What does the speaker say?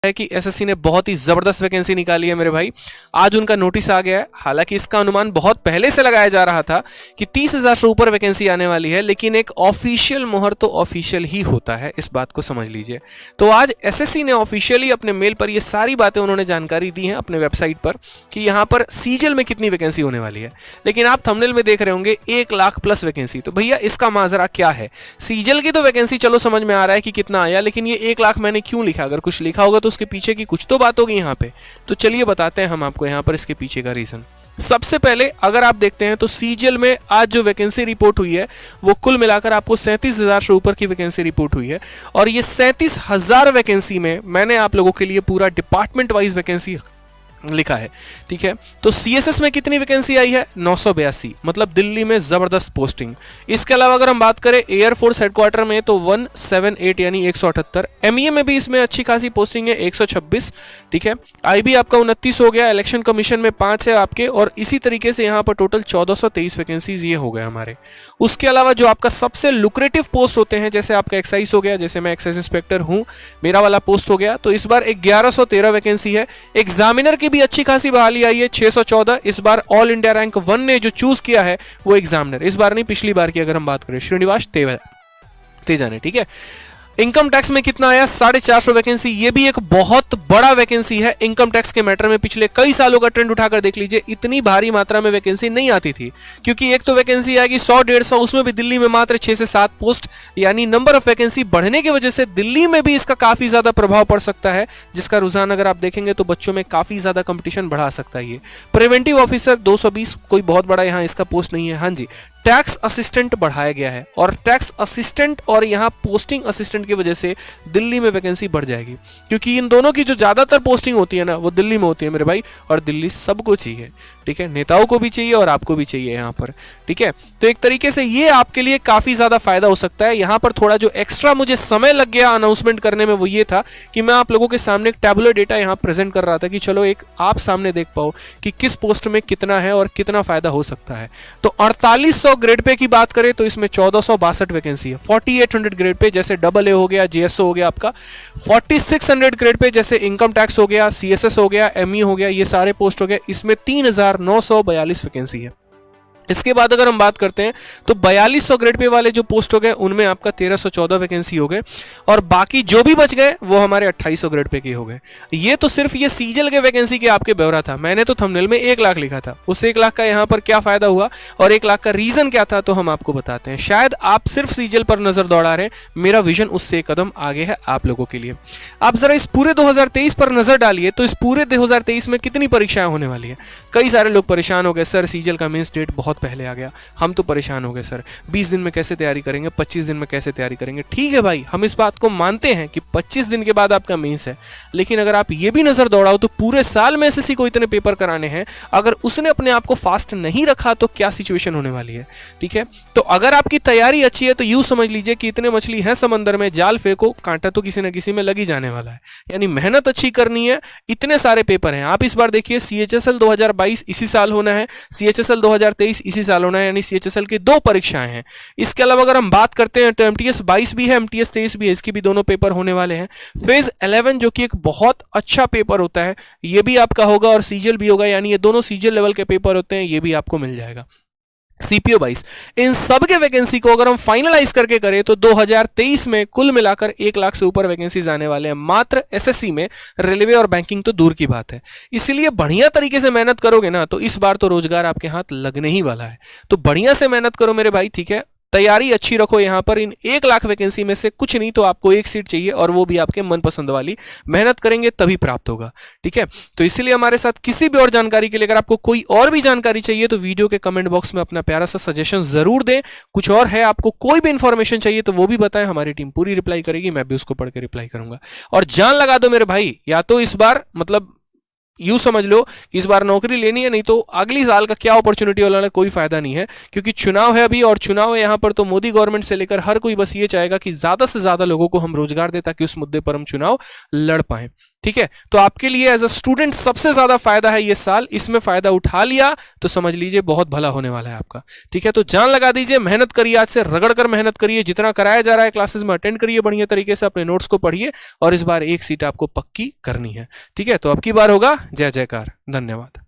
है कि एसएससी ने बहुत ही जबरदस्त वैकेंसी निकाली है मेरे भाई। आज उनका नोटिस आ गया है। हालांकि इसका अनुमान बहुत पहले से लगाया जा रहा था कि 30,000 से ऊपर वैकेंसी आने वाली है, लेकिन एक ऑफिशियल मोहर तो ऑफिशियल ही होता है, इस बात को समझ लीजिए। तो आज एसएससी ने ऑफिशियली अपने मेल पर ये सारी बातें उन्होंने जानकारी दी है अपने वेबसाइट पर कि यहाँ पर सीजीएल में कितनी वैकेंसी होने वाली है। लेकिन आप थंबनेल में देख रहे होंगे 1 लाख प्लस वैकेंसी। तो भैया इसका माजरा क्या है? सीजीएल की तो वैकेंसी चलो समझ में आ रहा है कि कितना आया, लेकिन ये 1 लाख मैंने क्यों लिखा? अगर कुछ लिखा होगा तो उसके पीछे की कुछ तो बात होगी यहाँ पे। तो चलिए बताते हैं हम आपको यहाँ पर इसके पीछे का रीजन। सबसे पहले अगर आप देखते हैं तो सीजीएल में आज जो वैकेंसी रिपोर्ट हुई है वो कुल मिलाकर आपको 37,000 से ऊपर की वैकेंसी रिपोर्ट हुई है। और ये 37,000 वैकेंसी में मैंने आप लोगों के लिए पूरा डिपार्टमेंट वाइज वैकेंसी लिखा है, ठीक है। तो सीएसएस में कितनी वैकेंसी आई है? 982, मतलब दिल्ली में जबरदस्त पोस्टिंग। इसके अलावा अगर हम बात करें एयरफोर्स हेडक्वार्टर में तो 178 यानी 178। एमईए में भी इसमें अच्छी खासी पोस्टिंग है, 126, ठीक है। आईबी आपका 29 हो गया, इलेक्शन कमीशन में 5 है आपके, और इसी तरीके से यहाँ पर टोटल 1423 वैकेंसीज ये हो गए हमारे। उसके अलावा जो आपका सबसे लुक्रेटिव पोस्ट होते हैं, जैसे आपका एक्साइज हो गया, जैसे मैं एक्साइज इंस्पेक्टर हूँ, मेरा वाला पोस्ट हो गया, तो इस बार 1113 वैकेंसी है। एग्जामिनर की भी अच्छी खासी बहाली आई है, 614। इस बार ऑल इंडिया रैंक 1 ने जो चूज किया है वो एग्जामिनर, इस बार नहीं पिछली बार की अगर हम बात करें, श्रीनिवास तेजा ने, ठीक है। इनकम टैक्स में कितना आया? 450 वैकेंसी। ये भी एक बहुत बड़ा वैकेंसी है इनकम टैक्स के मैटर में। पिछले कई सालों का ट्रेंड उठाकर देख लीजिए, इतनी भारी मात्रा में वैकेंसी नहीं आती थी, क्योंकि एक तो वैकेंसी आएगी 100-150, उसमें भी दिल्ली में मात्र 6 से 7 पोस्ट, यानी नंबर ऑफ वैकेंसी बढ़ने की वजह से दिल्ली में भी इसका काफी ज्यादा प्रभाव पड़ सकता है, जिसका रुझान अगर आप देखेंगे तो बच्चों में काफी ज्यादा कंपटीशन बढ़ा सकता है। ये प्रिवेंटिव ऑफिसर 220, कोई बहुत बड़ा यहाँ इसका पोस्ट नहीं है। हाँ जी, टैक्स असिस्टेंट बढ़ाया गया है, और टैक्स असिस्टेंट और यहाँ पोस्टिंग असिस्टेंट की वजह से दिल्ली में वैकेंसी बढ़ जाएगी, क्योंकि इन दोनों की जो ज्यादातर पोस्टिंग होती है ना वो दिल्ली में होती है मेरे भाई, और दिल्ली सबको चाहिए, ठीक है। नेताओं को भी चाहिए और आपको भी चाहिए यहाँ पर, ठीक है। तो एक तरीके से ये आपके लिए काफी ज्यादा फायदा हो सकता है। यहाँ पर थोड़ा जो एक्स्ट्रा मुझे समय लग गया अनाउंसमेंट करने में वो ये था कि मैं आप लोगों के सामने एक टैबुलर डेटा यहाँ प्रेजेंट कर रहा था कि चलो एक आप सामने देख पाओ कि किस पोस्ट में कितना है और कितना फायदा हो सकता है। तो 4800 ग्रेड पे की बात करें तो इसमें 1462 वैकेंसी है। 4800 ग्रेड पे जैसे AA हो गया, JSO हो गया आपका। 4600 ग्रेड पे जैसे इनकम टैक्स हो गया, CSS हो गया, ME हो गया, ये सारे पोस्ट हो गए। इसमें 3942 वैकेंसी है। इसके बाद अगर हम बात करते हैं तो 4200 ग्रेड पे वाले जो पोस्ट हो गए उनमें आपका 1314 वैकेंसी हो गए, और बाकी जो भी बच गए वो हमारे 2800 ग्रेड पे के हो गए। ये तो सिर्फ ये सीजीएल के वैकेंसी के आपके ब्यौरा था। मैंने तो थंबनेल में 1 लाख लिखा था, उस 1 लाख का यहाँ पर क्या फायदा हुआ और 1 लाख का रीजन क्या था तो हम आपको बताते हैं। शायद आप सिर्फ सीजीएल पर नजर दौड़ा रहे हैं, मेरा विजन उससे एक कदम आगे है आप लोगों के लिए। आप जरा इस पूरे 2023 पर नजर डालिए तो इस पूरे 2023 में कितनी परीक्षाएं होने वाली है। कई सारे लोग परेशान हो गए, सर सीजीएल का मेंस डेट बहुत पहले आ गया। हम तो परेशान हो गए सर, 20 दिन में कैसे तैयारी करेंगे, 25 दिन में कैसे तैयारी करेंगे। ठीक है भाई, हम इस बात को मानते हैं कि 25 दिन के बाद आपका मेंस है, लेकिन अगर आप ये भी नजर दौड़ाओ तो पूरे साल में एसएससी को इतने पेपर कराने हैं, अगर उसने अपने आप को फास्ट नहीं रखा तो क्या सिचुएशन होने वाली है, ठीक है। तो अगर आपकी तैयारी अच्छी है तो यूं समझ लीजिए कि इतने मछली है समंदर में, जाल फेंको, कांटा तो किसी न किसी में लगी जाने वाला है। यानी मेहनत अच्छी करनी है, इतने सारे पेपर हैं। आप इस बार देखिए CHSL 2022 इसी साल होना है, CHSL 2023 इसी साल होना है, यानी CHSL की 2 परीक्षाएं हैं। इसके अलावा अगर हम बात करते हैं तो MTS 22 भी है, MTS 23 भी है, इसकी भी दोनों पेपर होने वाले हैं। फेज 11 जो कि एक बहुत अच्छा पेपर होता है, ये भी आपका होगा और सीजीएल भी होगा, यानी ये दोनों सीजीएल लेवल के पेपर होते हैं, ये भी आपको मिल जाएगा। CPO 22, इन सब के वैकेंसी को अगर हम फाइनलाइज करके करें तो 2023 में कुल मिलाकर 1 लाख से ऊपर वैकेंसीज आने वाले हैं मात्र एसएससी में। रेलवे और बैंकिंग तो दूर की बात है, इसलिए बढ़िया तरीके से मेहनत करोगे ना तो इस बार तो रोजगार आपके हाथ लगने ही वाला है। तो बढ़िया से मेहनत करो मेरे भाई, ठीक है। तैयारी अच्छी रखो। यहाँ पर इन 1 लाख वैकेंसी में से कुछ नहीं तो आपको 1 सीट चाहिए, और वो भी आपके मनपसंद वाली। मेहनत करेंगे तभी प्राप्त होगा, ठीक है। तो इसीलिए हमारे साथ किसी भी और जानकारी के लिए अगर आपको कोई और भी जानकारी चाहिए तो वीडियो के कमेंट बॉक्स में अपना प्यारा सा सजेशन जरूर दें। कुछ और है, आपको कोई भी इंफॉर्मेशन चाहिए तो वो भी बताएं, हमारी टीम पूरी रिप्लाई करेगी, मैं भी उसको पढ़ के रिप्लाई करूंगा। और जान लगा दो मेरे भाई, या तो इस बार मतलब यूं समझ लो कि इस बार नौकरी लेनी है, नहीं तो अगली साल का क्या अपॉर्चुनिटी वाला है, कोई फायदा नहीं है, क्योंकि चुनाव है अभी। और चुनाव है यहाँ पर तो मोदी गवर्नमेंट से लेकर हर कोई बस ये चाहेगा कि ज्यादा से ज्यादा लोगों को हम रोजगार दें ताकि उस मुद्दे पर हम चुनाव लड़ पाएं। ठीक है, तो आपके लिए एज अ स्टूडेंट सबसे ज्यादा फायदा है ये साल, इसमें फायदा उठा लिया तो समझ लीजिए बहुत भला होने वाला है आपका। ठीक है, तो जान लगा दीजिए, मेहनत करिए, आज से रगड़ कर मेहनत करिए, जितना कराया जा रहा है क्लासेस में अटेंड करिए बढ़िया तरीके से, अपने नोट्स को पढ़िए और इस बार एक सीट आपको पक्की करनी है। ठीक है, तो अब की बार होगा जय जयकार। धन्यवाद।